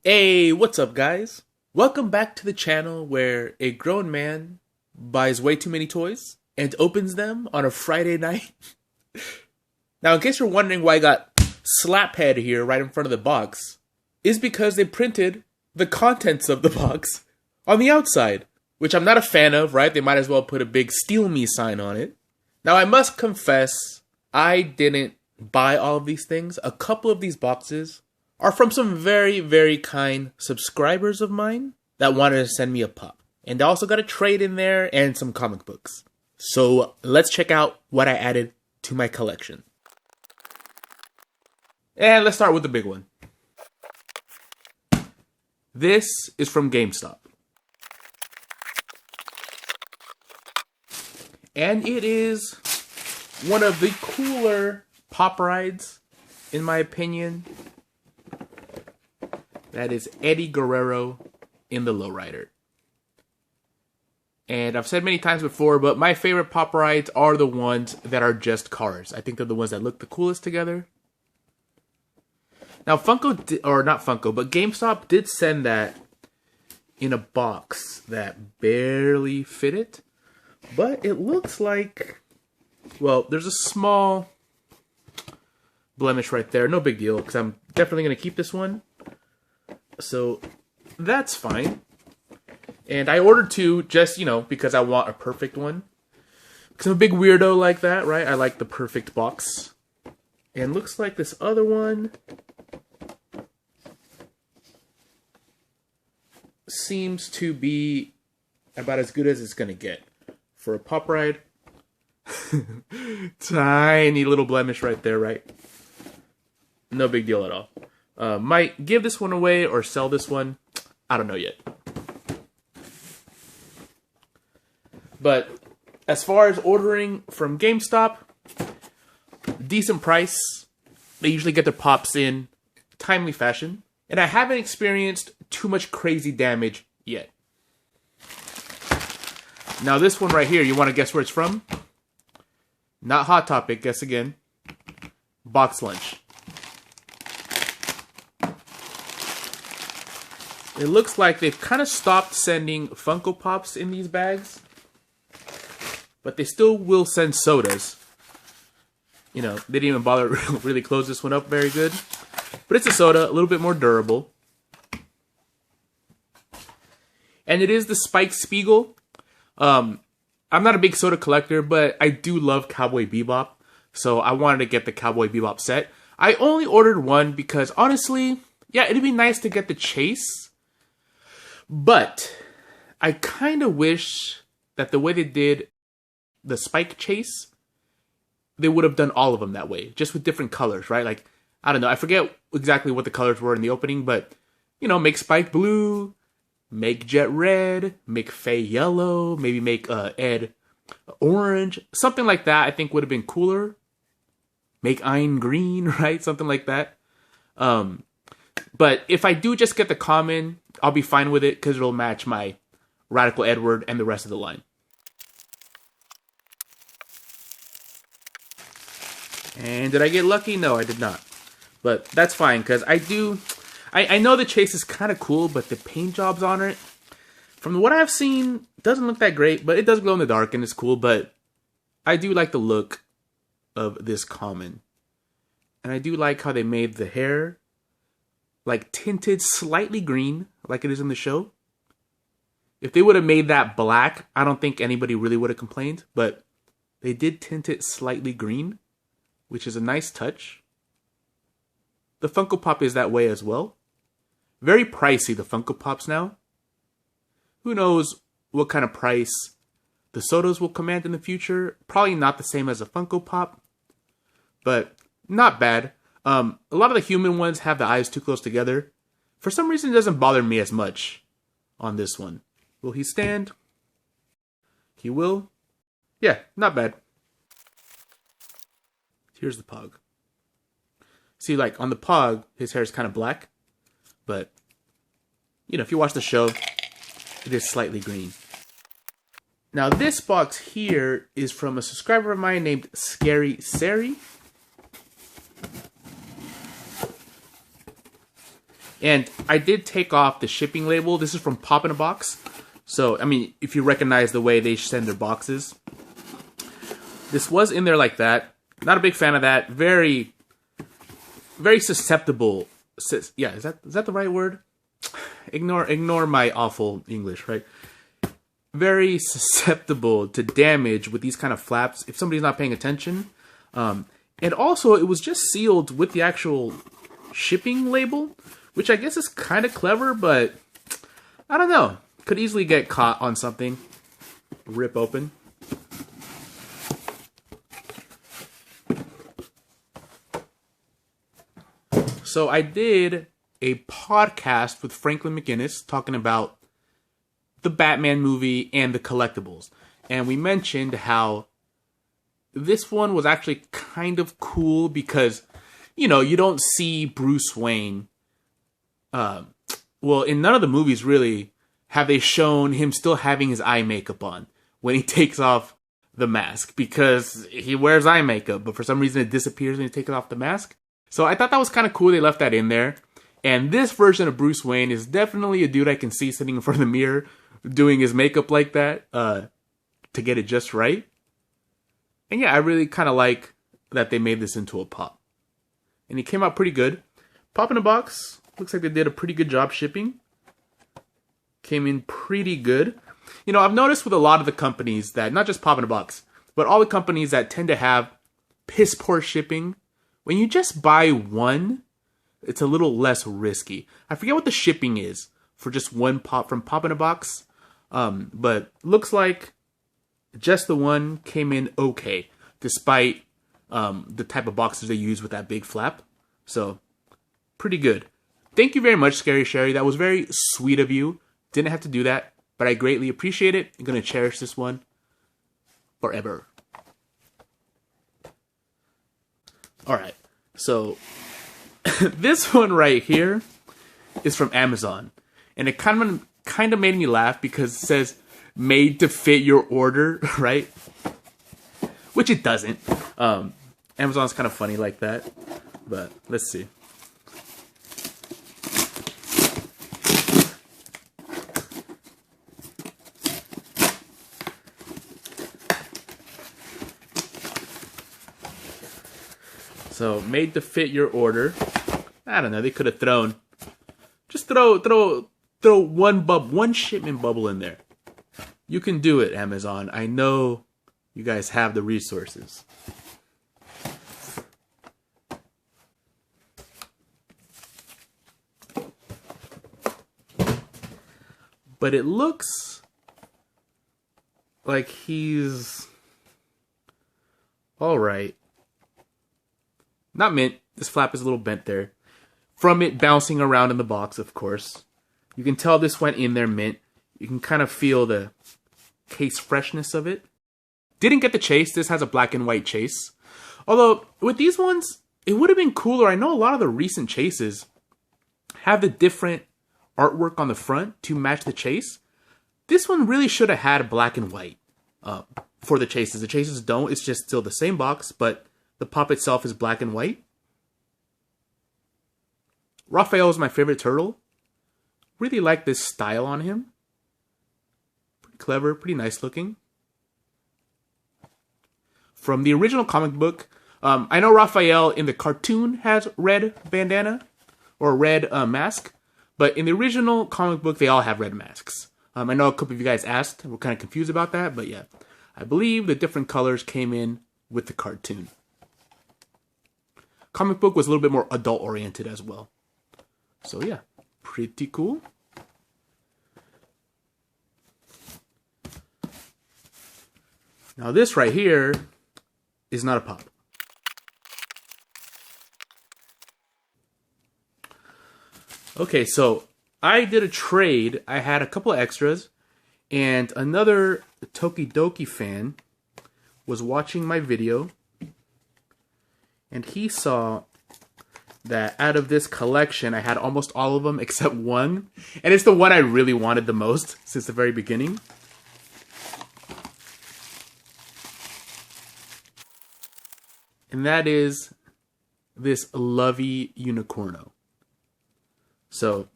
Hey, what's up guys? Welcome back to the channel where a grown man buys way too many toys and opens them on a Friday night. Now, in case you're wondering why I got Slaphead here right in front of the box, is because they printed the contents of the box on the outside, which I'm not a fan of, right? They might as well put a big steal me sign on it. Now, I must confess, I didn't buy all of these things. A couple of these boxes are from some very, very kind subscribers of mine that wanted to send me a pop. And I also got a trade in there and some comic books. So let's check out what I added to my collection. And let's start with the big one. This is from GameStop. And it is one of the cooler pop rides, in my opinion. That is Eddie Guerrero in the Lowrider. And I've said many times before, but my favorite pop rides are the ones that are just cars. I think they're the ones that look the coolest together. Now, GameStop did send that in a box that barely fit it. But it looks like, well, there's a small blemish right there. No big deal, because I'm definitely going to keep this one. So that's fine. And I ordered two just, because I want a perfect one. Because I'm a big weirdo like that, right? I like the perfect box. And looks like this other one seems to be about as good as it's going to get for a pop ride. Tiny little blemish right there, right? No big deal at all. Might give this one away or sell this one. I don't know yet. But as far as ordering from GameStop, decent price. They usually get their pops in timely fashion. And I haven't experienced too much crazy damage yet. Now this one right here, you want to guess where it's from? Not Hot Topic, guess again. Box Lunch. It looks like they've kind of stopped sending Funko Pops in these bags. But they still will send sodas. They didn't even bother to really close this one up very good. But it's a soda, a little bit more durable. And it is the Spike Spiegel. I'm not a big soda collector, but I do love Cowboy Bebop. So I wanted to get the Cowboy Bebop set. I only ordered one because, honestly, yeah, it'd be nice to get the chase. But I kind of wish that the way they did the Spike chase, they would have done all of them that way, just with different colors, right? Like, I don't know, I forget exactly what the colors were in the opening, but, make Spike blue, make Jet red, make Faye yellow, maybe make Ed orange, something like that I think would have been cooler. Make Ein green, right? Something like that. But if I do just get the common, I'll be fine with it because it'll match my Radical Edward and the rest of the line. And did I get lucky? No, I did not. But that's fine because I know the chase is kind of cool, but the paint jobs on it, from what I've seen, doesn't look that great, but it does glow in the dark and it's cool, but I do like the look of this common. And I do like how they made the hair like tinted slightly green, like it is in the show. If they would have made that black, I don't think anybody really would have complained, but they did tint it slightly green, which is a nice touch. The Funko Pop is that way as well. Very pricey, the Funko Pops now. Who knows what kind of price the sodas will command in the future. Probably not the same as a Funko Pop, but not bad. A lot of the human ones have the eyes too close together. For some reason, it doesn't bother me as much on this one. Will he stand? He will. Yeah, not bad. Here's the Pog. See, like, on the Pog, his hair is kind of black. But, if you watch the show, it is slightly green. Now, this box here is from a subscriber of mine named Scary Sari. And I did take off the shipping label. This is from Pop in a Box. So, I mean, if you recognize the way they send their boxes. This was in there like that. Not a big fan of that. Very, very susceptible. Yeah, is that the right word? Ignore my awful English, right? Very susceptible to damage with these kind of flaps if somebody's not paying attention. And also, it was just sealed with the actual shipping label, which I guess is kind of clever, but I don't know. Could easily get caught on something. Rip open. So I did a podcast with Franklin McGinnis talking about the Batman movie and the collectibles. And we mentioned how this one was actually kind of cool because, you know, you don't see Bruce Wayne. Well, in none of the movies really have they shown him still having his eye makeup on when he takes off the mask, because he wears eye makeup, but for some reason it disappears when he takes off the mask. So I thought that was kind of cool they left that in there. And this version of Bruce Wayne is definitely a dude I can see sitting in front of the mirror doing his makeup like that to get it just right. And yeah, I really kind of like that they made this into a pop. And he came out pretty good. Pop in a Box. Looks like they did a pretty good job shipping. Came in pretty good. You know, I've noticed with a lot of the companies that, not just Pop in a Box, but all the companies that tend to have piss poor shipping, when you just buy one, it's a little less risky. I forget what the shipping is for just one pop from Pop in a Box. But looks like just the one came in okay, despite the type of boxes they use with that big flap. So, pretty good. Thank you very much, Scary Sherry. That was very sweet of you. Didn't have to do that, but I greatly appreciate it. I'm going to cherish this one forever. Alright, so this one right here is from Amazon. And it kind of made me laugh because it says, made to fit your order, right? Which it doesn't. Amazon's kind of funny like that. But, let's see. So, made to fit your order. I don't know, they could have thrown... Just throw one shipment bubble in there. You can do it, Amazon. I know you guys have the resources. But it looks like he's all right. Not mint. This flap is a little bent there. From it bouncing around in the box, of course. You can tell this went in there mint. You can kind of feel the case freshness of it. Didn't get the chase. This has a black and white chase. Although, with these ones, it would have been cooler. I know a lot of the recent chases have the different artwork on the front to match the chase. This one really should have had black and white for the chases. The chases don't. It's just still the same box, but the pop itself is black and white. Raphael is my favorite turtle. Really like this style on him. Pretty clever, pretty nice looking. From the original comic book, I know Raphael in the cartoon has red bandana or red mask, but in the original comic book, they all have red masks. I know a couple of you guys asked. We're kind of confused about that, but yeah. I believe the different colors came in with the cartoon. Comic book was a little bit more adult-oriented as well. So yeah, pretty cool. Now this right here is not a pop. Okay, so I did a trade. I had a couple of extras, and another Tokidoki fan was watching my video, and he saw that out of this collection, I had almost all of them except one, and it's the one I really wanted the most since the very beginning. And that is this Lovey Unicorno. So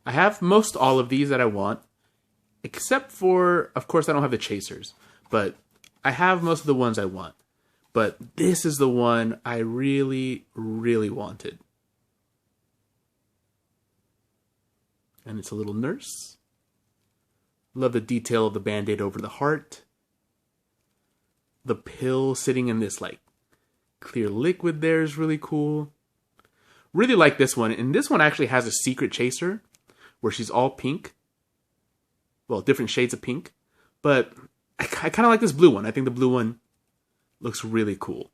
I have most all of these that I want, except for, of course, I don't have the chasers, but I have most of the ones I want. But this is the one I really, really wanted. And it's a little nurse. Love the detail of the band-aid over the heart. The pill sitting in this like clear liquid there is really cool. Really like this one. And this one actually has a secret chaser where she's all pink. Well, different shades of pink. But I kind of like this blue one. I think the blue one looks really cool.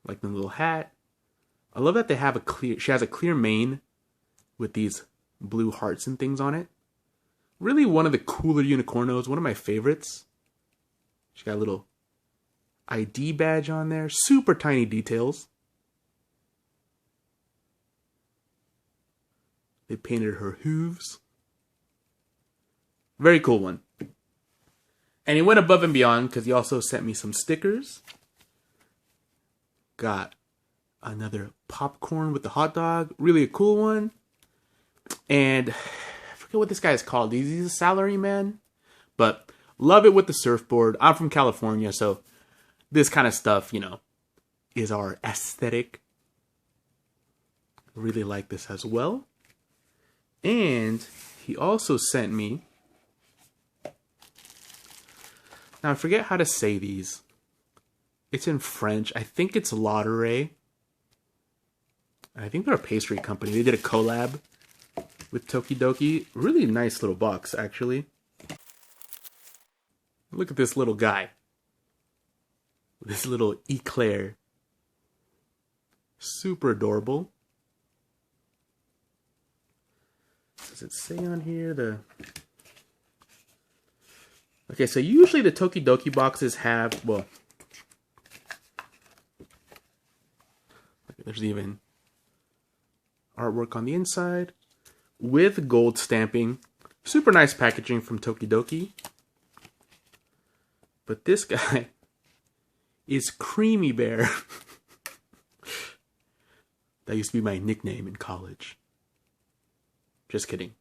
Like the little hat. I love that they have she has a clear mane with these blue hearts and things on it. Really one of the cooler unicornos. One of my favorites. She got a little ID badge on there. Super tiny details. They painted her hooves. Very cool one. And he went above and beyond because he also sent me some stickers. Got another popcorn with the hot dog. Really a cool one. And I forget what this guy is called. He's a salary man. But love it with the surfboard. I'm from California, so this kind of stuff, you know, is our aesthetic. Really like this as well. And he also sent me, now I forget how to say these. It's in French. I think it's Lauderay. I think they're a pastry company. They did a collab with Tokidoki. Really nice little box, actually. Look at this little guy. This little eclair. Super adorable. Does it say on here Okay, so usually the Tokidoki boxes have, well, there's even artwork on the inside with gold stamping. Super nice packaging from Tokidoki. But this guy is Creamy Bear. That used to be my nickname in college. Just kidding.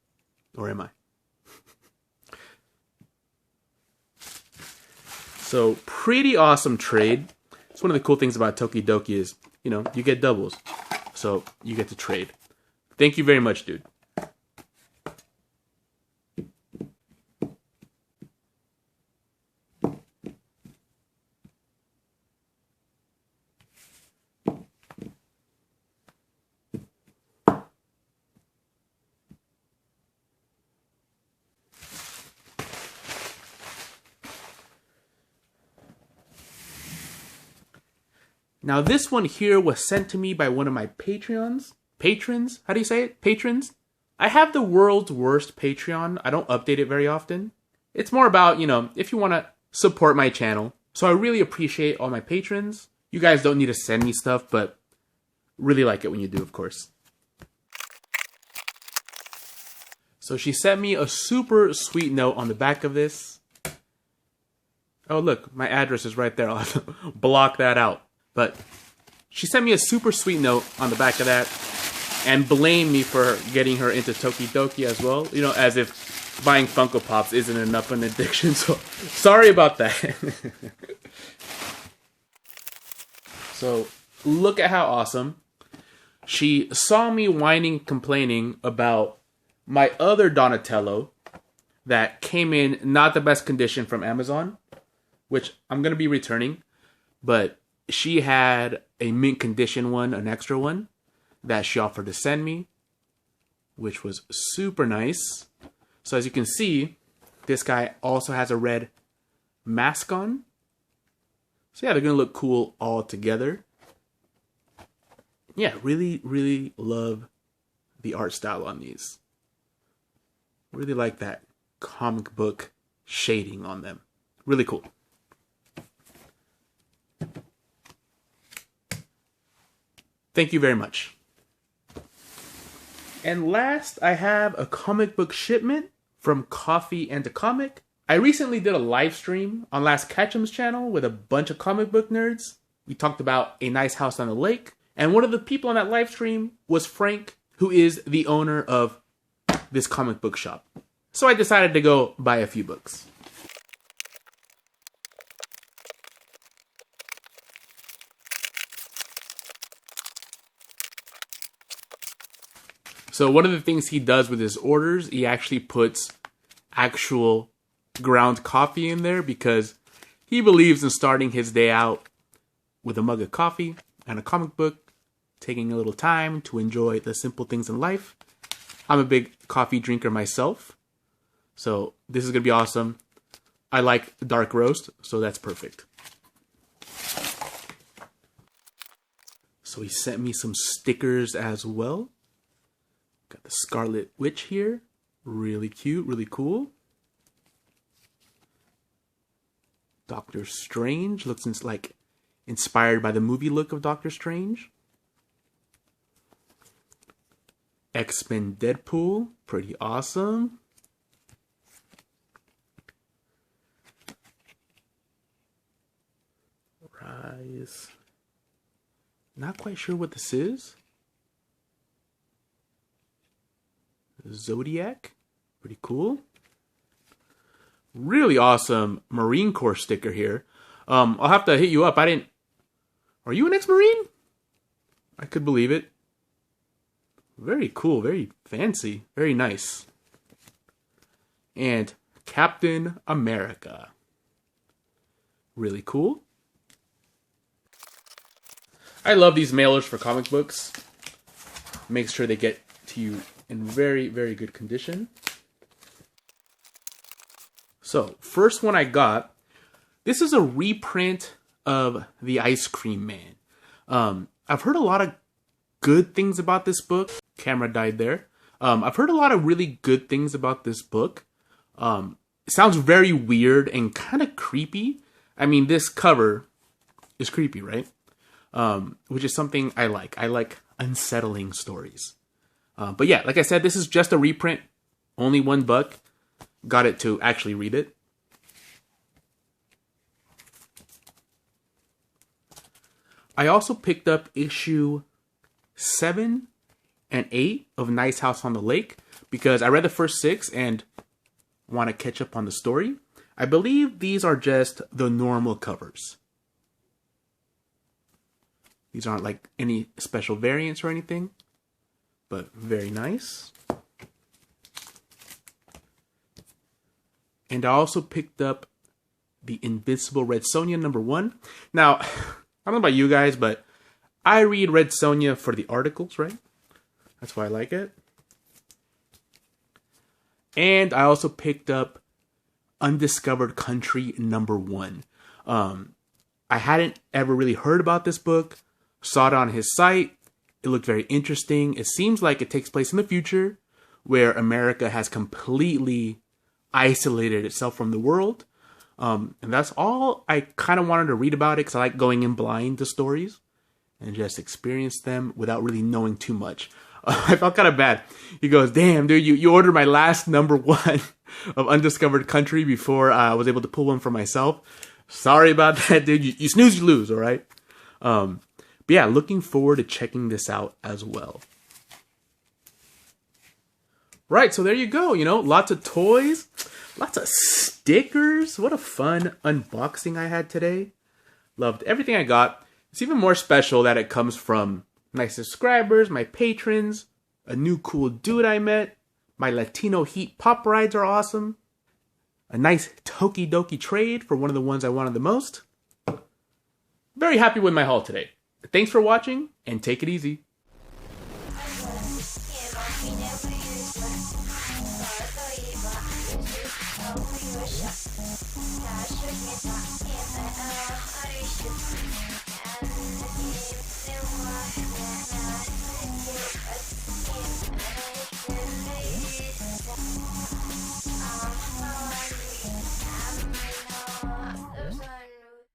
Or am I? So, pretty awesome trade. It's one of the cool things about Tokidoki is, you know, you get doubles. So, you get to trade. Thank you very much, dude. Now this one here was sent to me by one of my Patrons. How do you say it? Patrons? I have the world's worst Patreon. I don't update it very often. It's more about, you know, if you want to support my channel. So I really appreciate all my patrons. You guys don't need to send me stuff, but really like it when you do, of course. So she sent me a super sweet note on the back of this. Oh, look, my address is right there. I'll have to block that out. But she sent me a super sweet note on the back of that and blamed me for getting her into Tokidoki as well. You know, as if buying Funko Pops isn't enough an addiction. So, sorry about that. So, look at how awesome. She saw me whining, complaining about my other Donatello that came in not the best condition from Amazon, which I'm going to be returning. But she had a mint condition one, an extra one, that she offered to send me, which was super nice. So as you can see, this guy also has a red mask on. So yeah, they're going to look cool all together. Yeah, really, really love the art style on these. Really like that comic book shading on them. Really cool. Thank you very much. And last, I have a comic book shipment from Coffee and a Comic. I recently did a live stream on Last Ketchum's channel with a bunch of comic book nerds. We talked about A Nice House on the Lake. And one of the people on that live stream was Frank, who is the owner of this comic book shop. So I decided to go buy a few books. So one of the things he does with his orders, he actually puts actual ground coffee in there because he believes in starting his day out with a mug of coffee and a comic book, taking a little time to enjoy the simple things in life. I'm a big coffee drinker myself, so this is going to be awesome. I like dark roast, so that's perfect. So he sent me some stickers as well. Got the Scarlet Witch here. Really cute, really cool. Doctor Strange. Looks like inspired by the movie look of Doctor Strange. X-Men Deadpool. Pretty awesome. Rise. Not quite sure what this is. Zodiac. Pretty cool. Really awesome Marine Corps sticker here. I'll have to hit you up. Are you an ex-Marine? I could believe it. Very cool. Very fancy. Very nice. And Captain America. Really cool. I love these mailers for comic books. Make sure they get to you in very, very good condition. So, first one I got, this is a reprint of The Ice Cream Man. I've heard a lot of good things about this book. Camera died there. I've heard a lot of really good things about this book. It sounds very weird and kind of creepy. I mean, this cover is creepy, right? Which is something I like. I like unsettling stories. But yeah, like I said, this is just a reprint. Only $1. Got it to actually read it. I also picked up issue 7 and 8 of Nice House on the Lake because I read the first 6 and want to catch up on the story. I believe these are just the normal covers. These aren't like any special variants or anything, but very nice. And I also picked up the Invincible Red Sonja #1. Now, I don't know about you guys, but I read Red Sonja for the articles, right? That's why I like it. And I also picked up Undiscovered Country #1. I hadn't ever really heard about this book. Saw it on his site. It looked very interesting. It seems like it takes place in the future where America has completely isolated itself from the world. And that's all I kind of wanted to read about it because I like going in blind to stories and just experience them without really knowing too much. I felt kind of bad. He goes, damn, dude, you ordered my last #1 of Undiscovered Country before I was able to pull one for myself. Sorry about that, dude. You snooze, you lose, all right? But yeah, looking forward to checking this out as well. Right, so there you go. You know, lots of toys, lots of stickers. What a fun unboxing I had today. Loved everything I got. It's even more special that it comes from my subscribers, my patrons, a new cool dude I met. My Latino Heat Pop Rides are awesome. A nice Tokidoki trade for one of the ones I wanted the most. Very happy with my haul today. Thanks for watching, and take it easy.